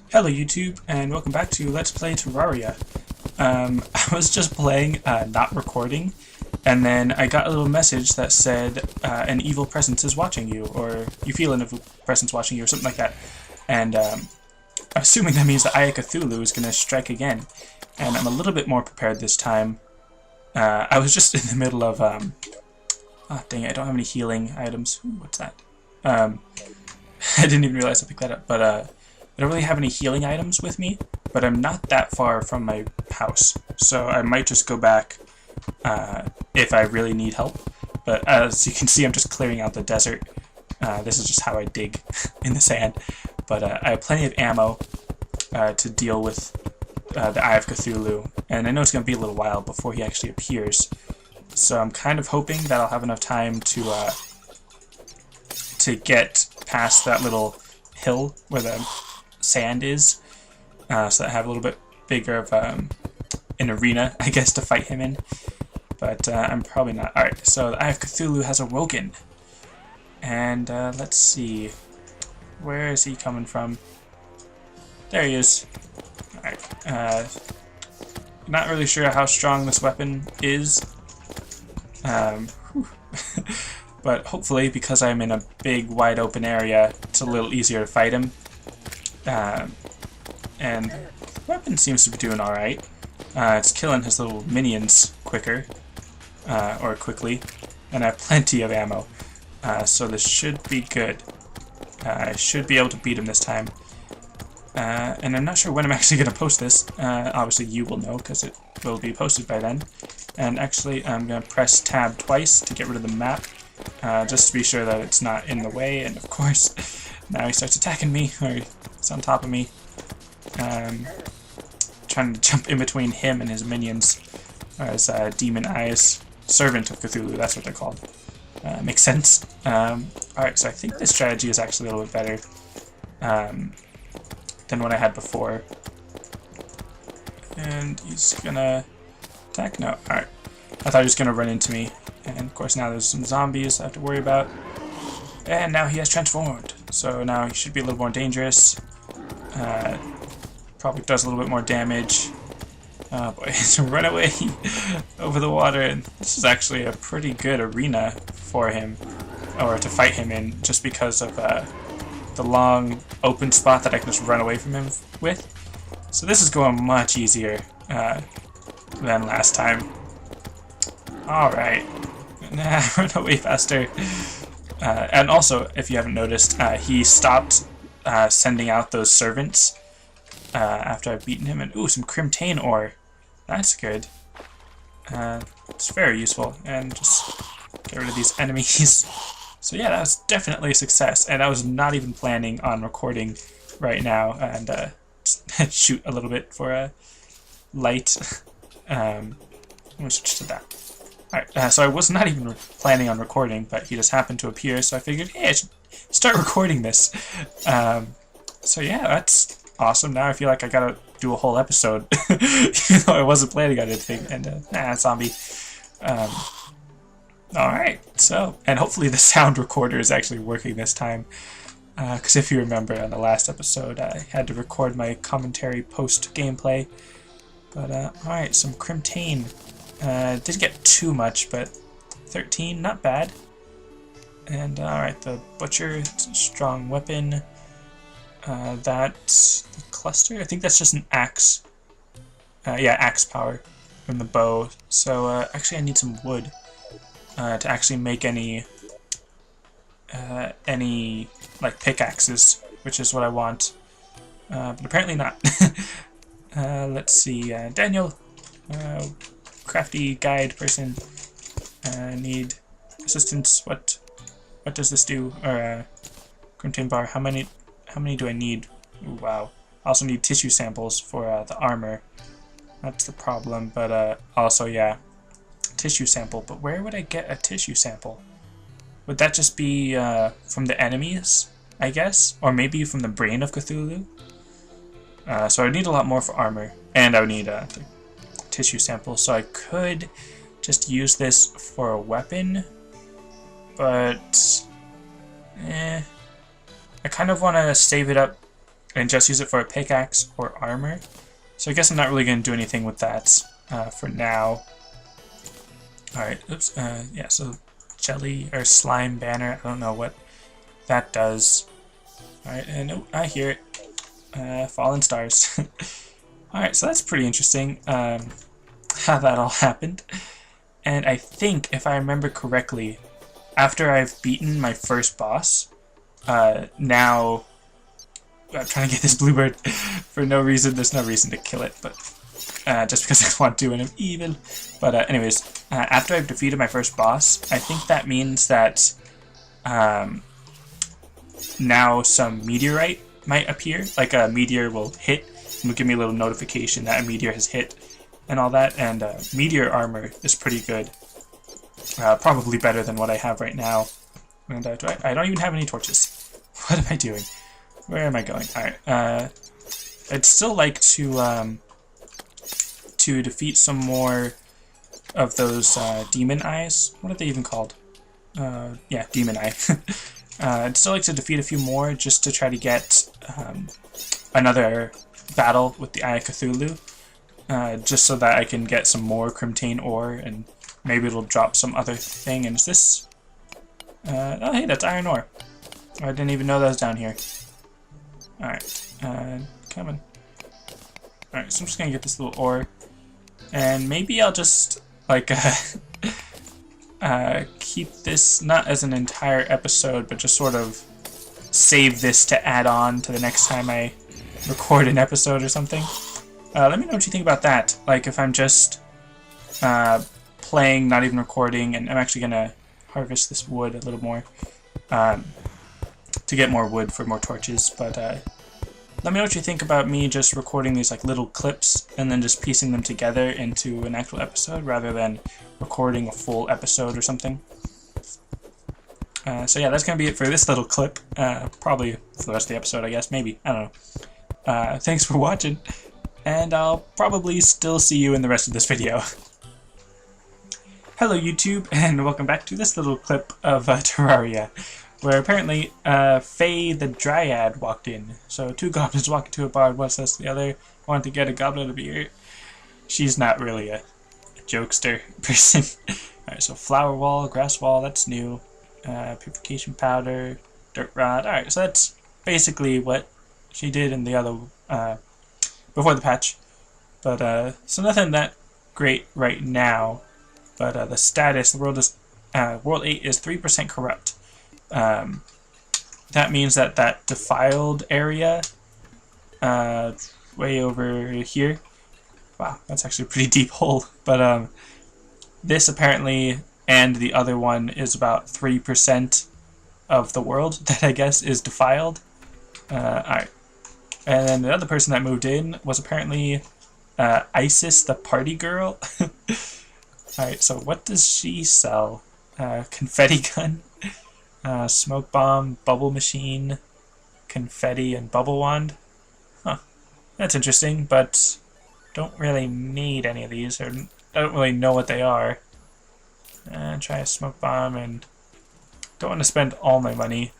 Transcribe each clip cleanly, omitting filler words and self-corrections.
Hello YouTube, and welcome back to Let's Play Terraria. I was just playing, not recording, and then I got a little message that said, an evil presence is watching you, or you feel an evil presence watching you, or something like that. And I'm assuming that means that Eye of Cthulhu is going to strike again, and I'm a little bit more prepared this time. I was just in the middle of, oh dang it, I don't have any healing items. Ooh, what's that? I didn't even realize I picked that up, but I don't really have any healing items with me, but I'm not that far from my house, so I might just go back if I really need help. But as you can see, I'm just clearing out the desert. This is just how I dig in the sand. But I have plenty of ammo to deal with the Eye of Cthulhu, and I know it's going to be a little while before he actually appears. So I'm kind of hoping that I'll have enough time to get past that little hill where the sand is, so that I have a little bit bigger of an arena, I guess, to fight him in. But I'm probably not. Alright, so the Eye of Cthulhu has awoken. And let's see. Where is he coming from? There he is. Alright. Not really sure how strong this weapon is. But hopefully, because I'm in a big, wide open area, it's a little easier to fight him. And the weapon seems to be doing alright. It's killing his little minions quicker, or quickly, and I have plenty of ammo. So this should be good. I should be able to beat him this time. And I'm not sure when I'm actually going to post this. Obviously you will know, because it will be posted by then. And actually, I'm going to press tab twice to get rid of the map, just to be sure that it's not in the way. And of course, now he starts attacking me, or he's on top of me. Trying to jump in between him and his minions, or his demon eyes. Servant of Cthulhu, that's what they're called. Makes sense. Alright, so I think this strategy is actually a little bit better than what I had before. And he's gonna attack? No, alright. I thought he was gonna run into me. And of course now there's some zombies I have to worry about. And now he has transformed. So now he should be a little more dangerous. Probably does a little bit more damage. Oh boy, it's a runaway over the water, and this is actually a pretty good arena for him, or to fight him in, just because of the long open spot that I can just run away from him with. So this is going much easier than last time. Alright, run away faster. And also, if you haven't noticed, he stopped sending out those servants after I've beaten him. And ooh, some crimtane ore. That's good. It's very useful. And just get rid of these enemies. So yeah, that was definitely a success. And I was not even planning on recording right now. And shoot a little bit for a light. I'm going to switch to that. Alright, so I was not even planning on recording, but he just happened to appear, so I figured, hey, I should start recording this. So yeah, that's awesome. Now I feel like I gotta do a whole episode, even though I wasn't planning on anything. And zombie. Alright, so, and hopefully the sound recorder is actually working this time. Because if you remember on the last episode, I had to record my commentary post-gameplay. But, alright, some crimtane. Didn't get too much, but 13, not bad. And, alright, the butcher, it's a strong weapon. That's the cluster. I think that's just an axe. Yeah, axe power from the bow. So actually I need some wood to actually make any like pickaxes, which is what I want. But apparently not. Let's see, Daniel, crafty guide person. Need assistance. What does this do? Or crimtane bar. How many do I need? Ooh, wow. I also need tissue samples for the armor. That's the problem, but also, yeah, tissue sample. But where would I get a tissue sample? Would that just be from the enemies, I guess? Or maybe from the brain of Cthulhu? So I would need a lot more for armor, and I would need the tissue sample. So I could just use this for a weapon, but I kind of want to save it up and just use it for a pickaxe or armor. So I guess I'm not really going to do anything with that for now. Alright, oops, yeah, so jelly or slime banner, I don't know what that does. Alright, and oh, I hear it. Fallen stars. Alright, so that's pretty interesting, how that all happened. And I think, if I remember correctly, after I've beaten my first boss, now I'm trying to get this bluebird for no reason. There's no reason to kill it, but just because I want to and I'm evil. But anyways, after I've defeated my first boss, I think that means that now some meteorite might appear. Like a meteor will hit and will give me a little notification that a meteor has hit and all that. And meteor armor is pretty good. Probably better than what I have right now. And I don't even have any torches. What am I doing? Where am I going? Alright, I'd still like to defeat some more of those demon eyes. What are they even called? Yeah, demon eye. I'd still like to defeat a few more just to try to get another battle with the Eye of Cthulhu. Just so that I can get some more Crimtane ore and maybe it'll drop some other thing. And is this... oh hey, that's iron ore. I didn't even know that was down here. Alright, coming. Alright, so I'm just gonna get this little ore. And maybe I'll just, like, keep this not as an entire episode, but just sort of save this to add on to the next time I record an episode or something. Let me know what you think about that. Like, if I'm just playing, not even recording, and I'm actually gonna harvest this wood a little more. To get more wood for more torches, but let me know what you think about me just recording these like little clips and then just piecing them together into an actual episode rather than recording a full episode or something. So yeah, that's gonna be it for this little clip. Probably for the rest of the episode, I guess. Maybe. I don't know. Thanks for watching, and I'll probably still see you in the rest of this video. Hello YouTube, and welcome back to this little clip of Terraria, where apparently Faye the Dryad walked in. So two goblins walked into a bar, one says to the other, wanted to get a goblet of beer. She's not really a jokester person. Alright, so flower wall, grass wall, that's new. Purification powder, dirt rod. Alright, so that's basically what she did in the other, before the patch. But, so nothing that great right now. But the status, the world is, World 8 is 3% corrupt. That means that defiled area, way over here, wow, that's actually a pretty deep hole, but this apparently, and the other one, is about 3% of the world that I guess is defiled. Alright, and then the other person that moved in was apparently Isis the party girl. Alright, so what does she sell? Confetti gun? Smoke bomb, bubble machine, confetti, and bubble wand. Huh. That's interesting, but don't really need any of these, or I don't really know what they are. Try a smoke bomb, and don't want to spend all my money.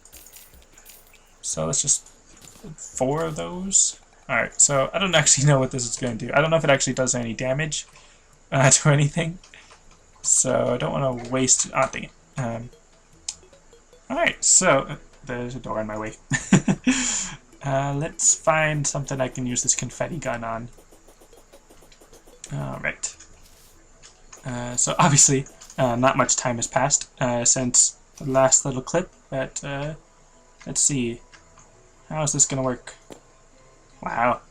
So let's just 4 of those. Alright, so I don't actually know what this is going to do. I don't know if it actually does any damage to anything. So I don't want to waste... Ah, dang it. Alright, so there's a door in my way. Let's find something I can use this confetti gun on. Alright. So obviously, not much time has passed since the last little clip, but let's see. How is this going to work? Wow.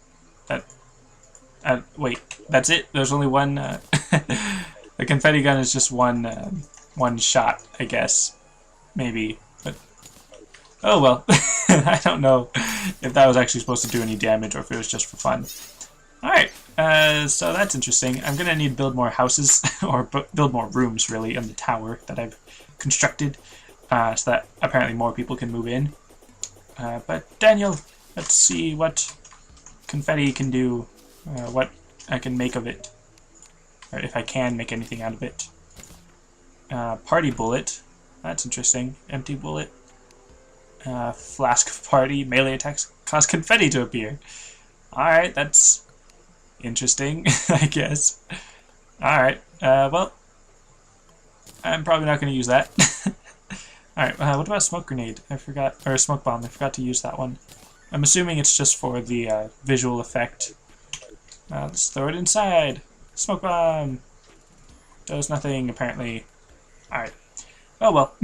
Wait, that's it? There's only one... The confetti gun is just one shot, I guess. Maybe. But oh well. I don't know if that was actually supposed to do any damage or if it was just for fun. Alright, so that's interesting. I'm gonna need to build more houses, or build more rooms, really, in the tower that I've constructed, so that apparently more people can move in. But Daniel, let's see what confetti can do, what I can make of it. Or if I can make anything out of it. Party bullet. That's interesting. Empty bullet. Flask party, melee attacks cause confetti to appear. Alright, that's interesting, I guess. Alright, well, I'm probably not going to use that. Alright, what about smoke grenade? I forgot, or smoke bomb, I forgot to use that one. I'm assuming it's just for the visual effect. Let's throw it inside. Smoke bomb! Does nothing, apparently. Alright. Oh well.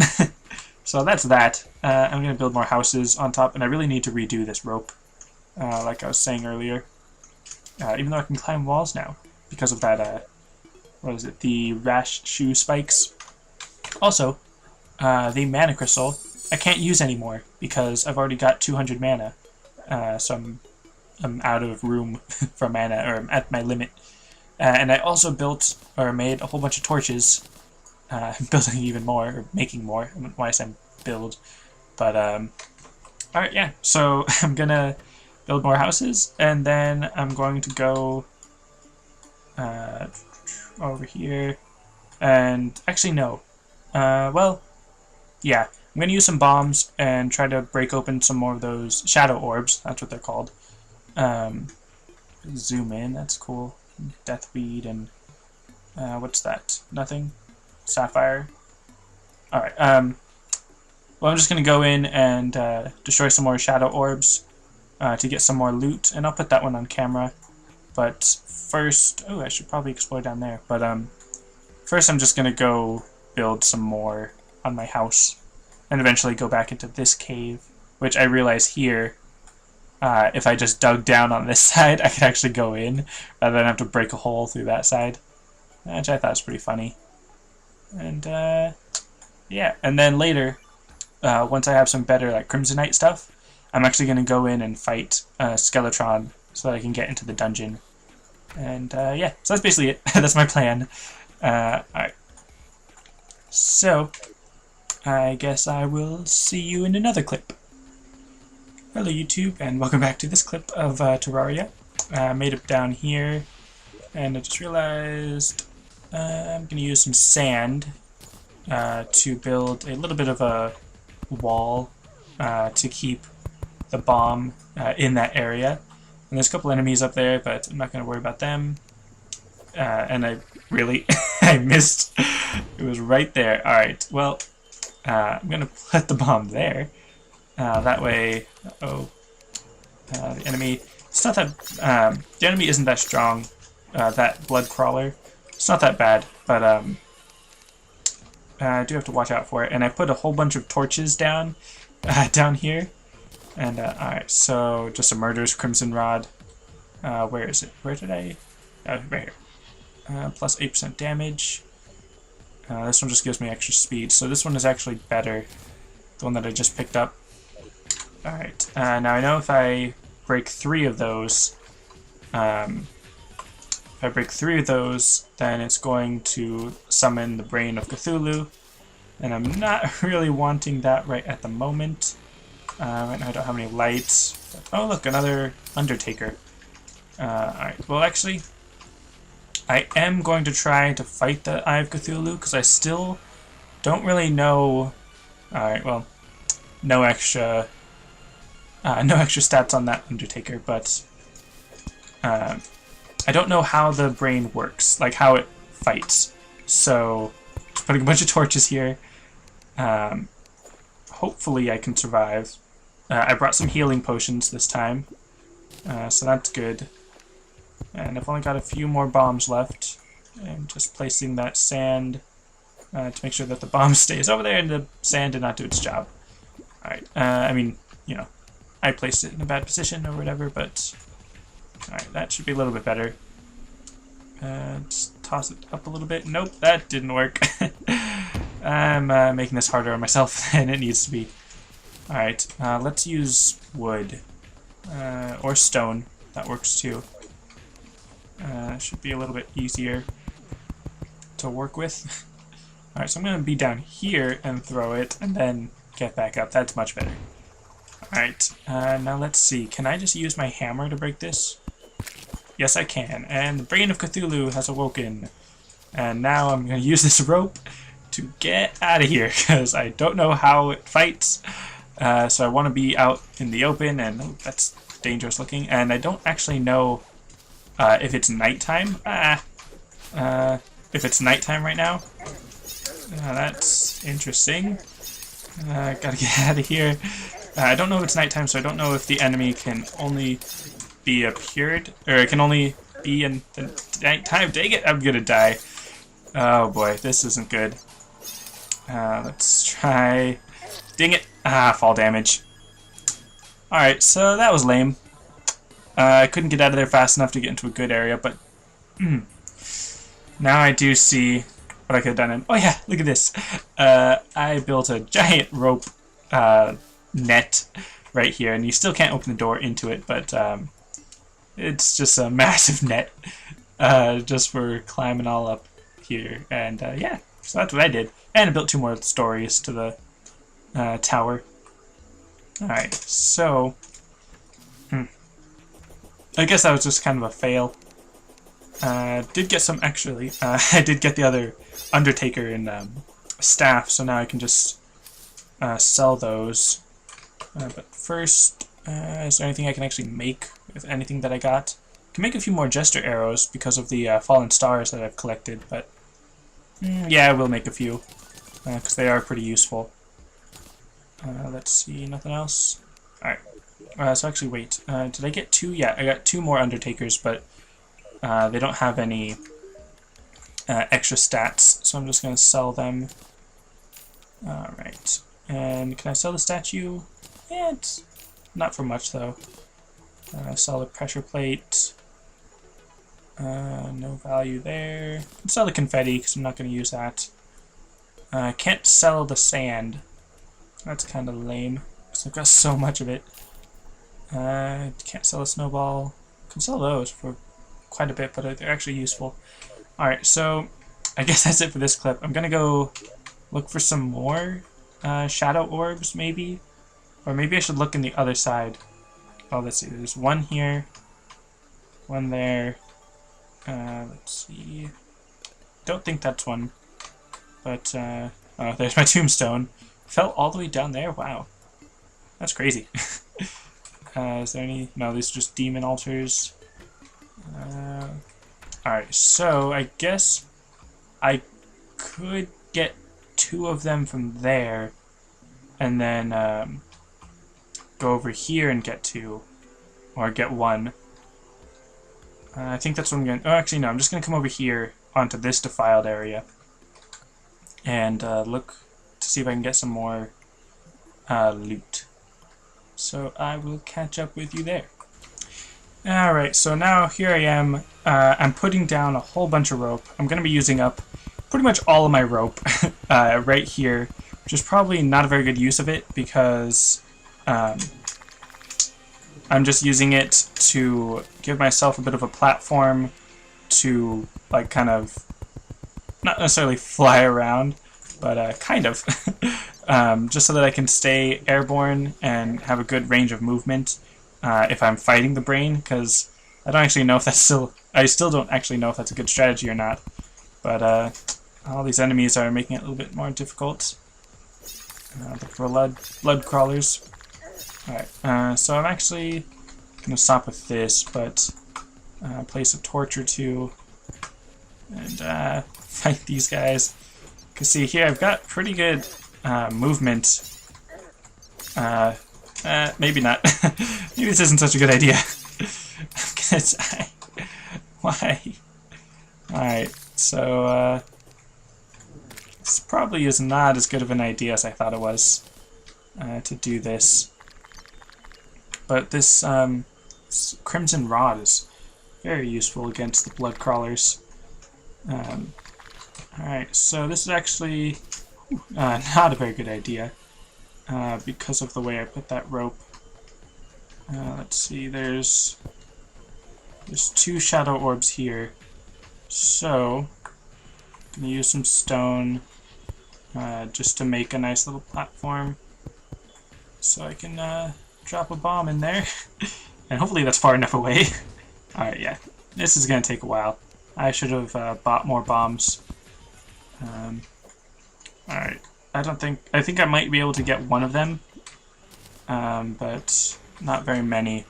So that's that. I'm going to build more houses on top, and I really need to redo this rope, like I was saying earlier. Even though I can climb walls now, because of that, what is it, the rash shoe spikes. Also, the mana crystal I can't use anymore, because I've already got 200 mana, so I'm out of room for mana, or I'm at my limit. And I also built, or made, a whole bunch of torches. Building even more, or making more. I don't know why I said build. But, alright, yeah. So, I'm gonna build more houses, and then I'm going to go over here. And, actually, no. Well, yeah. I'm gonna use some bombs and try to break open some more of those shadow orbs. That's what they're called. Zoom in, that's cool. Deathweed and, what's that? Nothing? Sapphire. Alright, well, I'm just going to go in and destroy some more shadow orbs to get some more loot, and I'll put that one on camera. But first, oh, I should probably explore down there. But first I'm just going to go build some more on my house, and eventually go back into this cave, which I realize here, if I just dug down on this side, I could actually go in, rather than have to break a hole through that side, which I thought was pretty funny. And, yeah, and then later, once I have some better, like, Crimsonite stuff, I'm actually going to go in and fight Skeletron so that I can get into the dungeon. And, yeah, so that's basically it. That's my plan. Alright. So, I guess I will see you in another clip. Hello, YouTube, and welcome back to this clip of Terraria. I made it down here, and I just realized I'm going to use some sand to build a little bit of a wall to keep the bomb in that area. And there's a couple enemies up there, but I'm not going to worry about them. And I really, I missed. It was right there. Alright, well, I'm going to put the bomb there. That way, the enemy, it's not that, the enemy isn't that strong, that blood crawler. It's not that bad, but I do have to watch out for it. And I put a whole bunch of torches down down here. And alright, so just a murderous crimson rod. Where is it? Where did I? Oh, right here. Plus 8% damage. This one just gives me extra speed. So this one is actually better. The one that I just picked up. Alright, now I know if I break 3 of those, then it's going to summon the Brain of Cthulhu, and I'm not really wanting that right at the moment. Right now I don't have any lights. But, oh look, another Undertaker. Alright, well actually, I am going to try to fight the Eye of Cthulhu, because I still don't really know... Alright, well, no extra stats on that Undertaker, but I don't know how the brain works, like how it fights. So, just putting a bunch of torches here. Hopefully I can survive. I brought some healing potions this time, so that's good. And I've only got a few more bombs left. I'm just placing that sand to make sure that the bomb stays over there and the sand did not do its job. Alright, I mean, you know, I placed it in a bad position or whatever, but alright, that should be a little bit better. Just toss it up a little bit. Nope, that didn't work. I'm making this harder on myself than it needs to be. Alright, let's use wood. Or stone. That works too. Should be a little bit easier to work with. Alright, so I'm going to be down here and throw it, and then get back up. That's much better. Alright, now let's see. Can I just use my hammer to break this? Yes, I can. And the Brain of Cthulhu has awoken. And now I'm going to use this rope to get out of here, because I don't know how it fights. So I want to be out in the open, and oh, that's dangerous looking. And I don't actually know if it's nighttime. If it's nighttime right now. That's interesting. Gotta get out of here. I don't know if it's nighttime, so I don't know if the enemy can only be appeared, or it can only be in the nighttime. Dang it, I'm gonna die. Oh boy, this isn't good. Let's try... Dang it! Fall damage. Alright, so that was lame. I couldn't get out of there fast enough to get into a good area, but... now I do see what I could have done. And, oh yeah, look at this. I built a giant rope net right here, and you still can't open the door into it, but it's just a massive net just for climbing all up here. And yeah, so that's what I did. And I built 2 more stories to the tower. Alright, so I guess that was just kind of a fail. Did get some, actually. I did get the other Undertaker and staff, so now I can just sell those. But first, is there anything I can actually make with anything that I got? I can make a few more Jester arrows because of the fallen stars that I've collected, but yeah, I will make a few because they are pretty useful. Let's see, nothing else? Alright, so actually wait, did I get 2? Yeah, I got 2 more Undertakers, but they don't have any extra stats, so I'm just going to sell them. Alright, and can I sell the statue? Yeah, it's not for much though. Sell the pressure plate. No value there. Let's sell the confetti because I'm not going to use that. Can't sell the sand. That's kind of lame because I've got so much of it. Can't sell a snowball. Can sell those for quite a bit, but they're actually useful. Alright, so I guess that's it for this clip. I'm going to go look for some more shadow orbs, maybe. Or maybe I should look in the other side. Oh, let's see. There's one here. One there. Let's see. Don't think that's one. But, oh, there's my tombstone. Fell all the way down there? Wow. That's crazy. Is there any... No, these are just demon altars. Alright, so I guess I could get 2 of them from there. And then go over here and get 2. Or get 1. I think that's what I'm going to... Oh, actually, no. I'm just going to come over here onto this defiled area. And look to see if I can get some more loot. So I will catch up with you there. Alright, so now here I am. I'm putting down a whole bunch of rope. I'm going to be using up pretty much all of my rope right here, which is probably not a very good use of it because I'm just using it to give myself a bit of a platform to, like, kind of, not necessarily fly around, but kind of, just so that I can stay airborne and have a good range of movement if I'm fighting the brain, because I don't actually know if that's I still don't actually know if that's a good strategy or not, but all these enemies are making it a little bit more difficult. The blood crawlers. Alright, so I'm actually going to stop with this, but place a torch or 2 and fight these guys. Because see here, I've got pretty good movement. Maybe not. Maybe this isn't such a good idea. I'm gonna die. Why? Alright, so this probably is not as good of an idea as I thought it was to do this. But this Crimson Rod is very useful against the blood crawlers. Alright, so this is actually not a very good idea because of the way I put that rope. Let's see, there's 2 shadow orbs here. So, I'm going to use some stone just to make a nice little platform so I can drop a bomb in there. And hopefully that's far enough away. Alright, yeah. This is going to take a while. I should have bought more bombs. Alright. I think I might be able to get one of them. but not very many.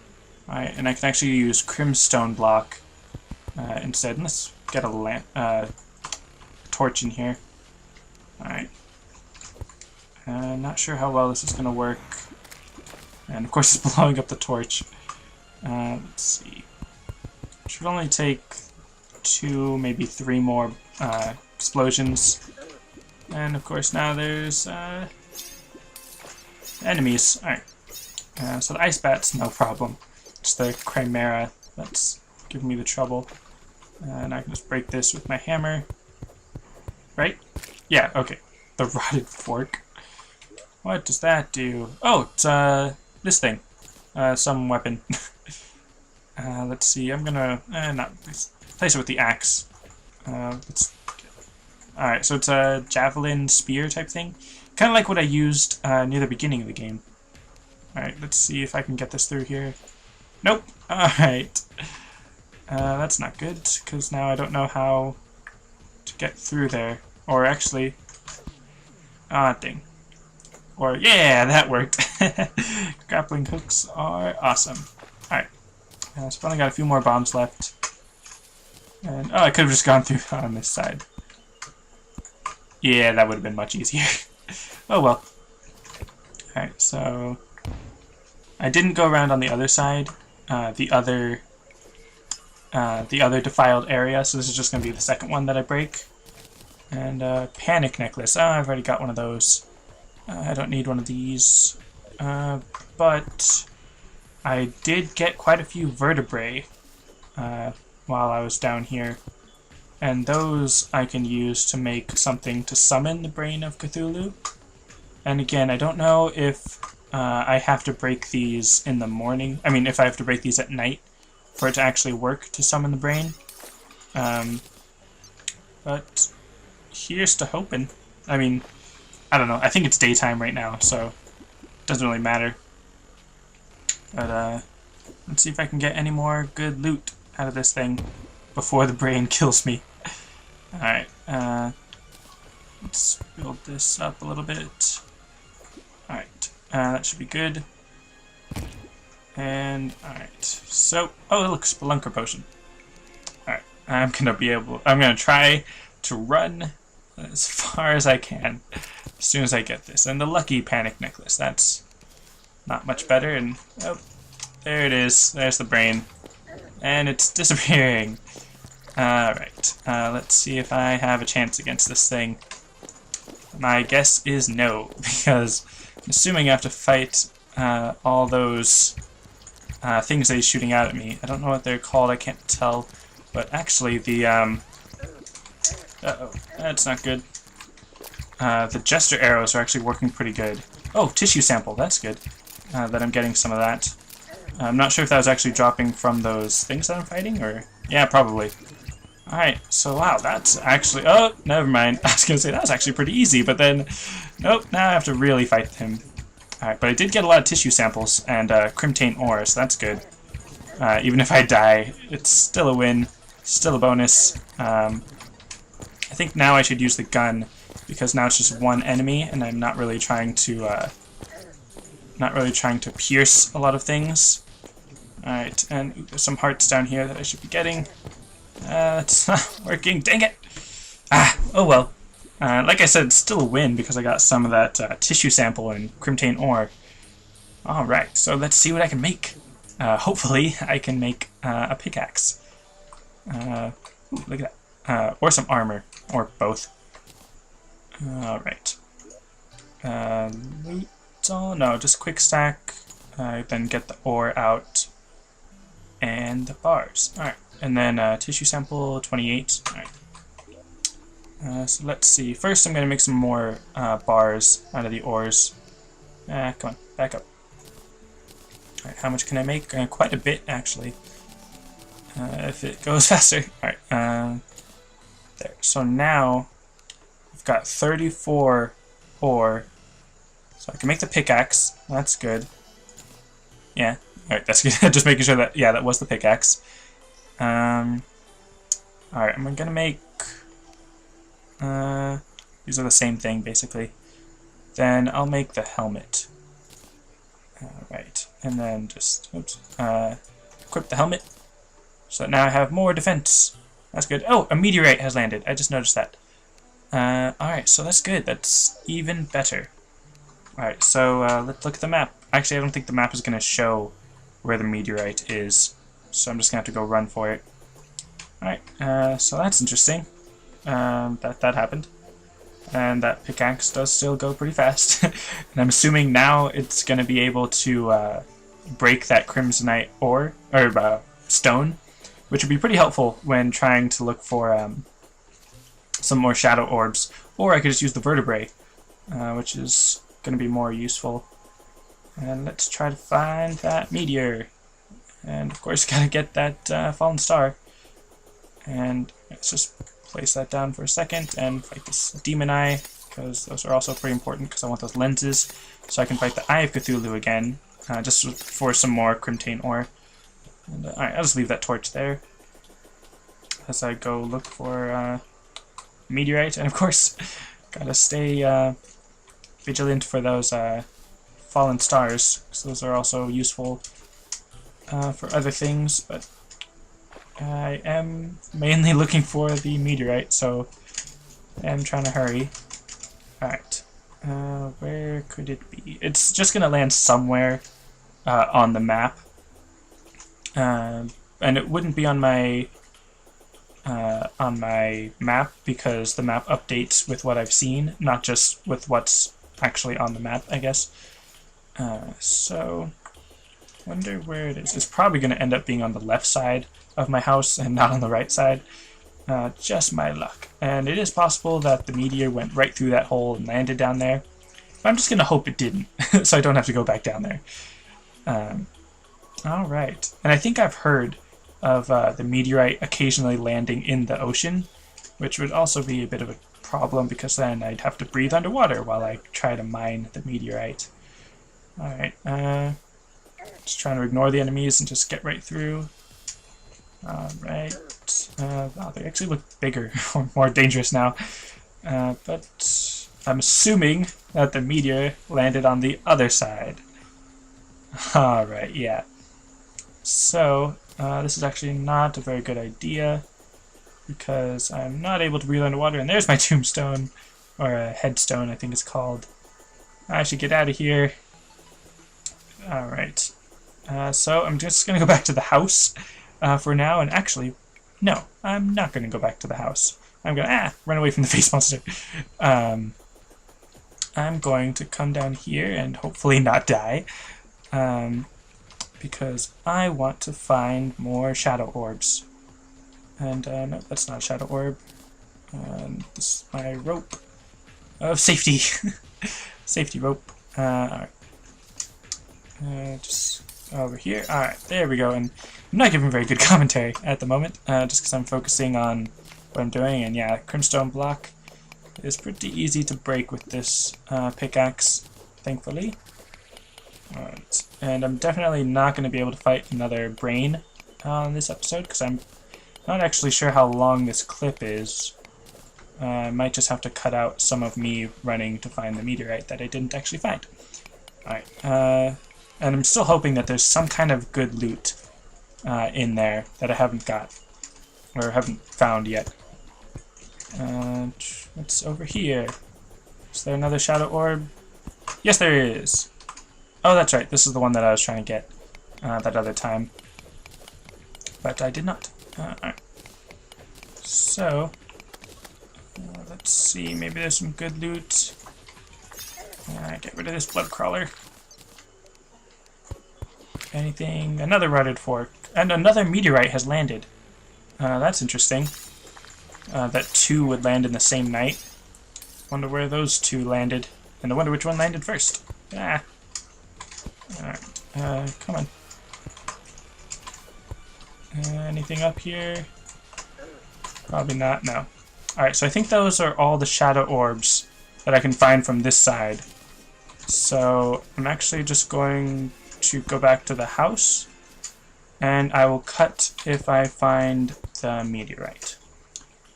Alright, and I can actually use crimstone block instead. Let's get a torch in here. Alright. Not sure how well this is going to work. And of course it's blowing up the torch. Let's see. Should only take 2, maybe 3 more explosions. And of course now there's enemies. Alright. So the ice bat's no problem. It's the chimera that's giving me the trouble. And I can just break this with my hammer. Right? Yeah, okay. The rotted fork. What does that do? Oh, it's this thing. Some weapon. Let's see, I'm gonna not place it with the axe. Alright, so it's a javelin spear type thing. Kind of like what I used near the beginning of the game. Alright, let's see if I can get this through here. Nope! Alright. That's not good, because now I don't know how to get through there. Or actually... Ah, dang. Or, yeah, that worked! Grappling hooks are awesome. Alright. So finally got a few more bombs left. And, oh, I could have just gone through on this side. Yeah, that would have been much easier. Oh well. Alright, so... I didn't go around on the other side. The other defiled area, so this is just going to be the second one that I break. And panic necklace. Oh, I've already got one of those. I don't need one of these. But I did get quite a few vertebrae while I was down here. And those I can use to make something to summon the brain of Cthulhu. And again, I don't know if I have to break these in the morning. I mean, if I have to break these at night for it to actually work to summon the brain. But here's to hoping. I mean, I don't know. I think it's daytime right now, so it doesn't really matter. But let's see if I can get any more good loot out of this thing before the brain kills me. Alright, let's build this up a little bit. Alright, that should be good. And, alright, so, oh look, Spelunker Potion. Alright, I'm gonna try to run as far as I can as soon as I get this. And the lucky panic necklace, that's not much better, and, oh, there it is, there's the brain. And it's disappearing. Alright, let's see if I have a chance against this thing. My guess is no, because I'm assuming I have to fight all those things that he's shooting out at me. I don't know what they're called, I can't tell. But actually, the, uh-oh, that's not good. The Jester arrows are actually working pretty good. Oh, tissue sample, that's good. That I'm getting some of that. I'm not sure if that was actually dropping from those things that I'm fighting, or... Yeah, probably. Alright, so wow, that's actually... Oh, never mind. I was going to say, that was actually pretty easy, but then... Nope, now I have to really fight him. Alright, but I did get a lot of tissue samples and crimtane ore, so that's good. Even if I die, it's still a win. Still a bonus. I think now I should use the gun, because now it's just one enemy, and I'm not really trying to... pierce a lot of things. Alright, and ooh, there's some hearts down here that I should be getting. It's not working, dang it! Ah, oh well. Like I said, it's still a win because I got some of that tissue sample and crimtane ore. Alright, so let's see what I can make. Hopefully I can make a pickaxe. Ooh, look at that. Or some armor, or both. Alright. Loot. Oh, no, just quick stack, then get the ore out, and the bars. Alright, and then tissue sample 28. Alright. So let's see. First, I'm going to make some more bars out of the ores. Come on, back up. Alright, how much can I make? Quite a bit, actually. If it goes faster. Alright, there. So now, I've got 34 ore. So I can make the pickaxe. That's good. Yeah. Alright, that's good. Just making sure that, yeah, that was the pickaxe. Alright, I'm gonna make... these are the same thing, basically. Then I'll make the helmet. Alright, and then just, oops, equip the helmet. So now I have more defense. That's good. Oh, a meteorite has landed. I just noticed that. Alright, so that's good. That's even better. Alright, so let's look at the map. Actually, I don't think the map is going to show where the meteorite is. So I'm just going to have to go run for it. Alright, so that's interesting. That happened. And that pickaxe does still go pretty fast. And I'm assuming now it's going to be able to break that crimsonite ore, or stone, which would be pretty helpful when trying to look for some more shadow orbs. Or I could just use the vertebrae, which is going to be more useful. And let's try to find that meteor. And of course, gotta get that fallen star. And let's just place that down for a second and fight this demon eye, because those are also pretty important, because I want those lenses so I can fight the Eye of Cthulhu again, just for some more crimtane ore. And, alright, I'll just leave that torch there as I go look for meteorite. And of course, gotta stay vigilant for those fallen stars, because those are also useful for other things, but I am mainly looking for the meteorite, so I am trying to hurry. Alright, where could it be? It's just going to land somewhere on the map, and it wouldn't be on my map, because the map updates with what I've seen, not just with what's actually on the map, I guess. So, wonder where it is. It's probably going to end up being on the left side of my house and not on the right side. Just my luck. And it is possible that the meteor went right through that hole and landed down there. But I'm just going to hope it didn't, so I don't have to go back down there. Alright. And I think I've heard of the meteorite occasionally landing in the ocean, which would also be a bit of a problem, because then I'd have to breathe underwater while I try to mine the meteorite. Alright, just trying to ignore the enemies and just get right through. Alright, wow, they actually look bigger, or more dangerous now. But I'm assuming that the meteor landed on the other side. Alright, yeah. So, this is actually not a very good idea, because I'm not able to breathe underwater. And there's my tombstone, or a headstone, I think it's called. I should get out of here. Alright, so I'm just going to go back to the house for now, and actually, no, I'm not going to go back to the house. I'm going to, run away from the face monster. I'm going to come down here and hopefully not die, because I want to find more shadow orbs. And, no, that's not a shadow orb. This is my rope of safety. Safety rope. Alright. Just over here. Alright, there we go. And I'm not giving very good commentary at the moment, just because I'm focusing on what I'm doing. And yeah, crimstone block is pretty easy to break with this pickaxe, thankfully. Alright, and I'm definitely not going to be able to fight another brain on this episode, because I'm not actually sure how long this clip is. I might just have to cut out some of me running to find the meteorite that I didn't actually find. Alright, and I'm still hoping that there's some kind of good loot in there that I haven't got, or haven't found yet. What's over here? Is there another shadow orb? Yes, there is! Oh, that's right, this is the one that I was trying to get that other time. But I did not. Alright. So, let's see, maybe there's some good loot. Get rid of this blood crawler. Anything? Another rotted fork. And another meteorite has landed. That's interesting. That two would land in the same night. Wonder where those two landed. And I wonder which one landed first. Ah. Alright. Come on. Anything up here? Probably not. No. Alright, so I think those are all the shadow orbs that I can find from this side. So I'm actually just going to go back to the house, and I will cut if I find the meteorite.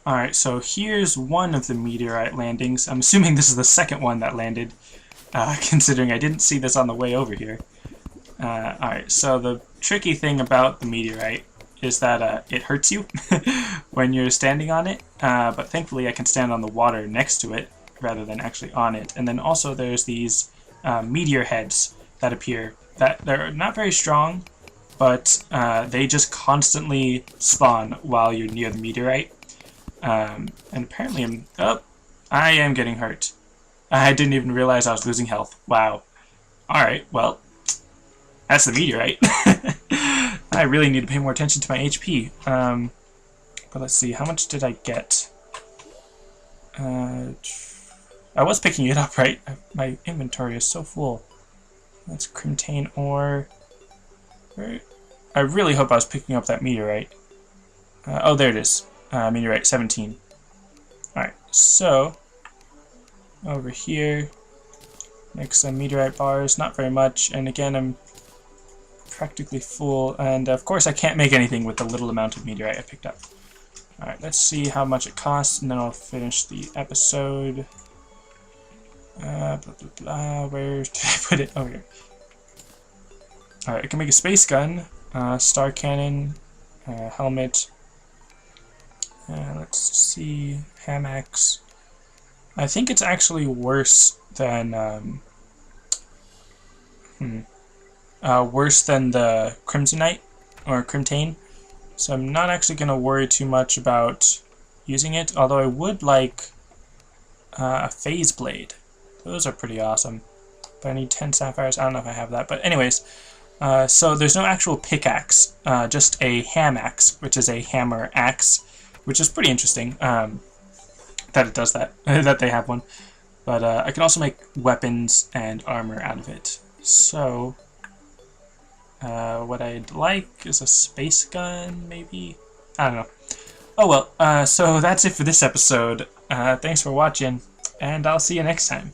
Alright, so here's one of the meteorite landings. I'm assuming this is the second one that landed, considering I didn't see this on the way over here. Alright, so the tricky thing about the meteorite is that it hurts you when you're standing on it, but thankfully I can stand on the water next to it rather than actually on it. And then also there's these meteor heads that appear that they're not very strong, but they just constantly spawn while you're near the meteorite. And apparently I am getting hurt. I didn't even realize I was losing health. Wow. Alright, well, that's the meteorite. I really need to pay more attention to my HP. But let's see, how much did I get? I was picking it up, right? My inventory is so full. That's crimtane ore. I really hope I was picking up that meteorite. Oh, there it is. Meteorite 17. Alright, so over here, make some meteorite bars, not very much, and again I'm practically full, and of course I can't make anything with the little amount of meteorite I picked up. Alright, let's see how much it costs, and then I'll finish the episode. Blah, blah, blah. Where did I put it? Oh, here. Alright, I can make a space gun, star cannon, helmet. Let's see, hammocks. I think it's actually worse than worse than the crimsonite or crimtane, so I'm not actually going to worry too much about using it. Although I would like a phase blade; those are pretty awesome. But I need 10 sapphires. I don't know if I have that, but anyways. So there's no actual pickaxe, just a ham axe, which is a hammer axe, which is pretty interesting. That it does that, that they have one. But I can also make weapons and armor out of it. So, what I'd like is a space gun, maybe? I don't know. Oh well, so that's it for this episode. Thanks for watching, and I'll see you next time.